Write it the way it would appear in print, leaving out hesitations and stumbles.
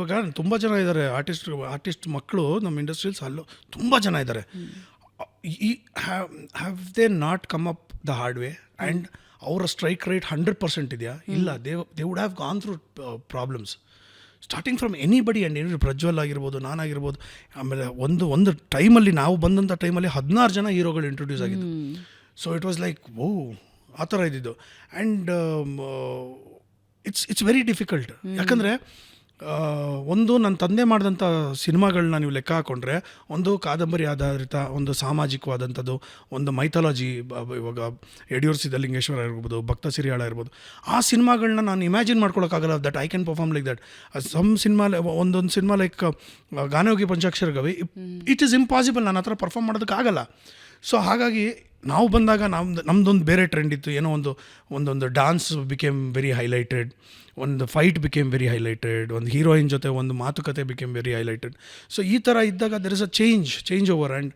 ಇವಾಗ ತುಂಬ ಜನ ಇದ್ದಾರೆ ಆರ್ಟಿಸ್ಟ್ ಮಕ್ಕಳು ನಮ್ಮ ಇಂಡಸ್ಟ್ರೀಸ್ ಅಲ್ಲೂ ತುಂಬ ಜನ ಇದ್ದಾರೆ. Have they not come up the hard way and ಅವರ ಸ್ಟ್ರೈಕ್ ರೇಟ್ 100% ಇದೆಯಾ? ಇಲ್ಲ. They would have gone through problems starting from anybody and any. Prajwal ಆಗಿರ್ಬೋದು, ನಾನಾಗಿರ್ಬೋದು. ಆಮೇಲೆ ಒಂದು ಟೈಮಲ್ಲಿ ನಾವು ಬಂದಂಥ ಟೈಮಲ್ಲಿ 16 ಜನ ಹೀರೋಗಳು ಇಂಟ್ರೊಡ್ಯೂಸ್ ಆಗಿದ್ದು. ಸೊ ಇಟ್ ವಾಸ್ ಲೈಕ್ ಓ ಆ ಥರ ಇದ್ದಿದ್ದು. And it's very difficult. ಯಾಕಂದರೆ ಒಂದು ನನ್ನ ತಂದೆ ಮಾಡಿದಂಥ ಸಿನಿಮಾಗಳನ್ನ ನೀವು ಲೆಕ್ಕ ಹಾಕ್ಕೊಂಡ್ರೆ, ಒಂದು ಕಾದಂಬರಿ ಆಧಾರಿತ, ಒಂದು ಸಾಮಾಜಿಕವಾದಂಥದ್ದು, ಒಂದು ಮೈಥಾಲಜಿ. ಇವಾಗ ಯಡಿಯೂರು ಸಿದ್ಧಲಿಂಗೇಶ್ವರ ಇರ್ಬೋದು, ಭಕ್ತ ಸಿರಿಯಾಳ ಇರ್ಬೋದು, ಆ ಸಿನಿಮಾಗಳನ್ನ ನಾನು ಇಮ್ಯಾಜಿನ್ ಮಾಡ್ಕೊಳಕ್ಕಾಗಲ್ಲ that I can perform like that. Some cinema, ಒಂದೊಂದು cinema like Ganayogi Panchakshara Gavi, it is impossible, ನನ್ನ ಹತ್ರ ಪರ್ಫಾರ್ಮ್ ಮಾಡೋದಕ್ಕಾಗಲ್ಲ. ಸೊ ಹಾಗಾಗಿ ನಾವು ಬಂದಾಗ ನಮ್ಮದೊಂದು ಬೇರೆ ಟ್ರೆಂಡ್ ಇತ್ತು. ಏನೋ ಒಂದೊಂದು ಡಾನ್ಸ್ ಬಿಕೇಮ್ ವೆರಿ ಹೈಲೈಟೆಡ್, ಒಂದು ಫೈಟ್ ಬಿಕೇಮ್ ವೆರಿ ಹೈಲೈಟೆಡ್, ಒಂದು ಹೀರೋಯಿನ್ ಜೊತೆ ಒಂದು ಮಾತುಕತೆ ಬಿಕೇಮ್ ವೆರಿ ಹೈಲೈಟೆಡ್. ಸೊ ಈ ಥರ ಇದ್ದಾಗ there is a change over. And